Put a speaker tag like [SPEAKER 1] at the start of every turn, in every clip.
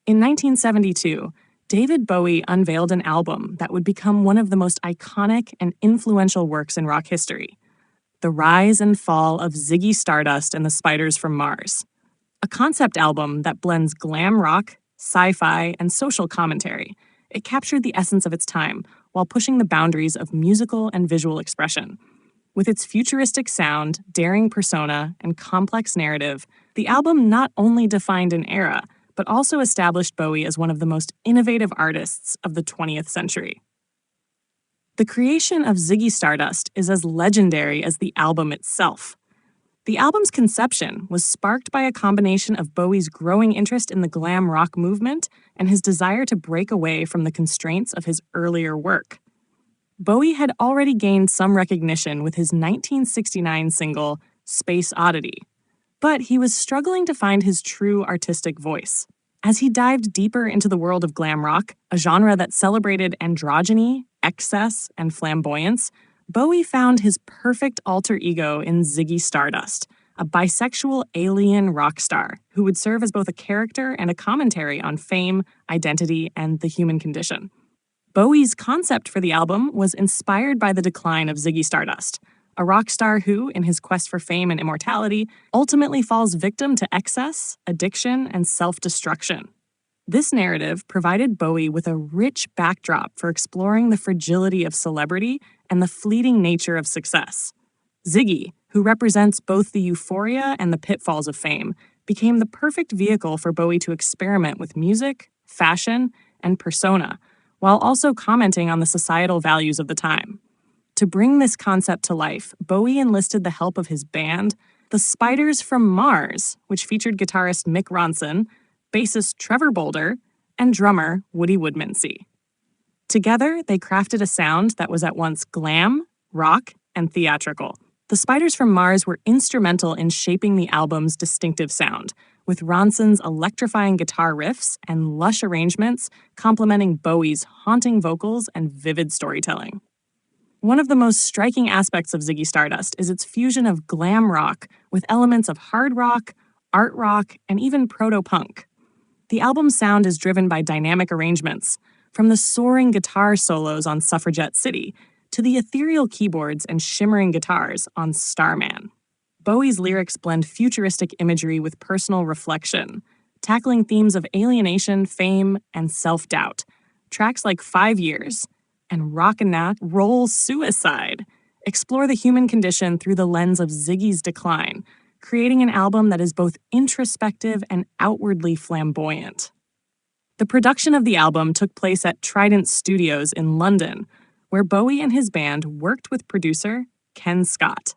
[SPEAKER 1] In 1972, David Bowie unveiled an album that would become one of the most iconic and influential works in rock history, The Rise and Fall of Ziggy Stardust and the Spiders from Mars, a concept album that blends glam rock, sci-fi, and social commentary. It captured the essence of its time while pushing the boundaries of musical and visual expression. With its futuristic sound, daring persona, and complex narrative, the album not only defined an era, but also established Bowie as one of the most innovative artists of the 20th century. The creation of Ziggy Stardust is as legendary as the album itself. The album's conception was sparked by a combination of Bowie's growing interest in the glam rock movement and his desire to break away from the constraints of his earlier work. Bowie had already gained some recognition with his 1969 single, Space Oddity, but he was struggling to find his true artistic voice. As he dived deeper into the world of glam rock, a genre that celebrated androgyny, excess, and flamboyance, Bowie found his perfect alter ego in Ziggy Stardust, a bisexual alien rock star who would serve as both a character and a commentary on fame, identity, and the human condition. Bowie's concept for the album was inspired by the decline of Ziggy Stardust, a rock star who, in his quest for fame and immortality, ultimately falls victim to excess, addiction, and self-destruction. This narrative provided Bowie with a rich backdrop for exploring the fragility of celebrity and the fleeting nature of success. Ziggy, who represents both the euphoria and the pitfalls of fame, became the perfect vehicle for Bowie to experiment with music, fashion, and persona, while also commenting on the societal values of the time. To bring this concept to life, Bowie enlisted the help of his band, the Spiders from Mars, which featured guitarist Mick Ronson, bassist Trevor Bolder, and drummer Woody Woodmansey. Together, they crafted a sound that was at once glam, rock, and theatrical. The Spiders from Mars were instrumental in shaping the album's distinctive sound, with Ronson's electrifying guitar riffs and lush arrangements complementing Bowie's haunting vocals and vivid storytelling. One of the most striking aspects of Ziggy Stardust is its fusion of glam rock with elements of hard rock, art rock, and even proto-punk. The album's sound is driven by dynamic arrangements, from the soaring guitar solos on Suffragette City to the ethereal keyboards and shimmering guitars on Starman. Bowie's lyrics blend futuristic imagery with personal reflection, tackling themes of alienation, fame, and self-doubt. Tracks like 5 Years and Rockin' That Roll Suicide explore the human condition through the lens of Ziggy's decline, creating an album that is both introspective and outwardly flamboyant. The production of the album took place at Trident Studios in London, where Bowie and his band worked with producer Ken Scott.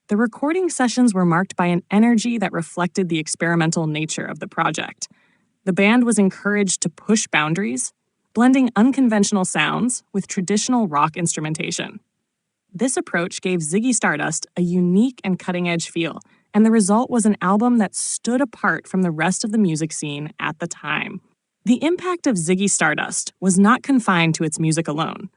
[SPEAKER 1] The recording sessions were marked by an energy that reflected the experimental nature of the project. The band was encouraged to push boundaries, blending unconventional sounds with traditional rock instrumentation. This approach gave Ziggy Stardust a unique and cutting-edge feel, and the result was an album that stood apart from the rest of the music scene at the time. The impact of Ziggy Stardust was not confined to its music alone.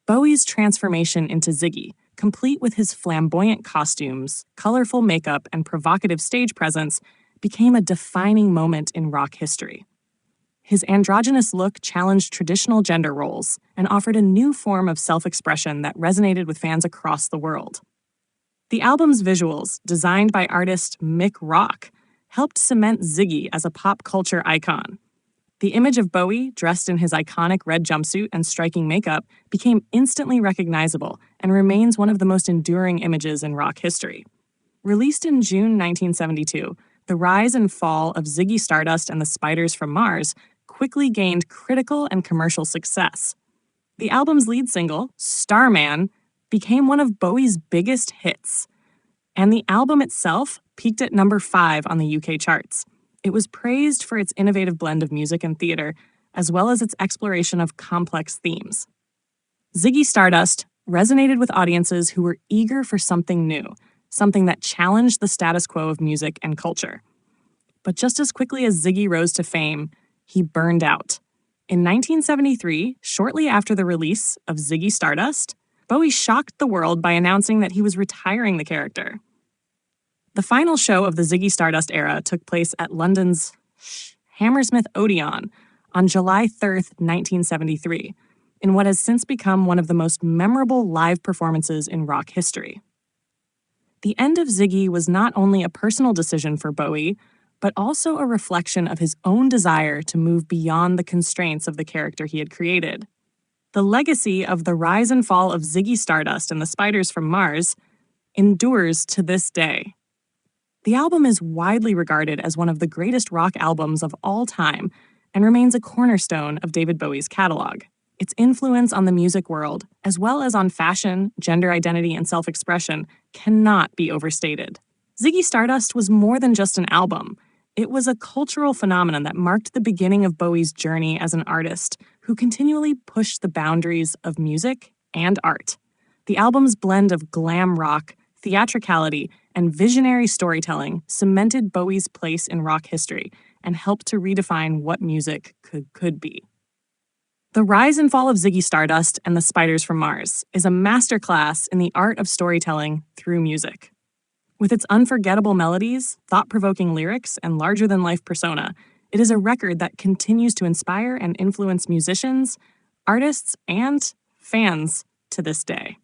[SPEAKER 1] Bowie's transformation into Ziggy, complete with his flamboyant costumes, colorful makeup, and provocative stage presence, became a defining moment in rock history. His androgynous look challenged traditional gender roles and offered a new form of self-expression that resonated with fans across the world. The album's visuals, designed by artist Mick Rock, helped cement Ziggy as a pop culture icon. The image of Bowie, dressed in his iconic red jumpsuit and striking makeup, became instantly recognizable and remains one of the most enduring images in rock history. Released in June 1972, The Rise and Fall of Ziggy Stardust and the Spiders from Mars quickly gained critical and commercial success. The album's lead single, Starman, became one of Bowie's biggest hits, and the album itself peaked at number 5 on the UK charts. It was praised for its innovative blend of music and theater, as well as its exploration of complex themes. Ziggy Stardust resonated with audiences who were eager for something new, something that challenged the status quo of music and culture. But just as quickly as Ziggy rose to fame, he burned out. In 1973, shortly after the release of Ziggy Stardust, Bowie shocked the world by announcing that he was retiring the character. The final show of the Ziggy Stardust era took place at London's Hammersmith Odeon on July 3rd, 1973, in what has since become one of the most memorable live performances in rock history. The end of Ziggy was not only a personal decision for Bowie, but also a reflection of his own desire to move beyond the constraints of the character he had created. The legacy of the rise and fall of Ziggy Stardust and the Spiders from Mars endures to this day. The album is widely regarded as one of the greatest rock albums of all time and remains a cornerstone of David Bowie's catalog. Its influence on the music world, as well as on fashion, gender identity, and self-expression, cannot be overstated. Ziggy Stardust was more than just an album. It was a cultural phenomenon that marked the beginning of Bowie's journey as an artist who continually pushed the boundaries of music and art. The album's blend of glam rock, theatricality, and visionary storytelling cemented Bowie's place in rock history and helped to redefine what music could be. The Rise and Fall of Ziggy Stardust and the Spiders from Mars is a masterclass in the art of storytelling through music. With its unforgettable melodies, thought-provoking lyrics, and larger-than-life persona, it is a record that continues to inspire and influence musicians, artists, and fans to this day.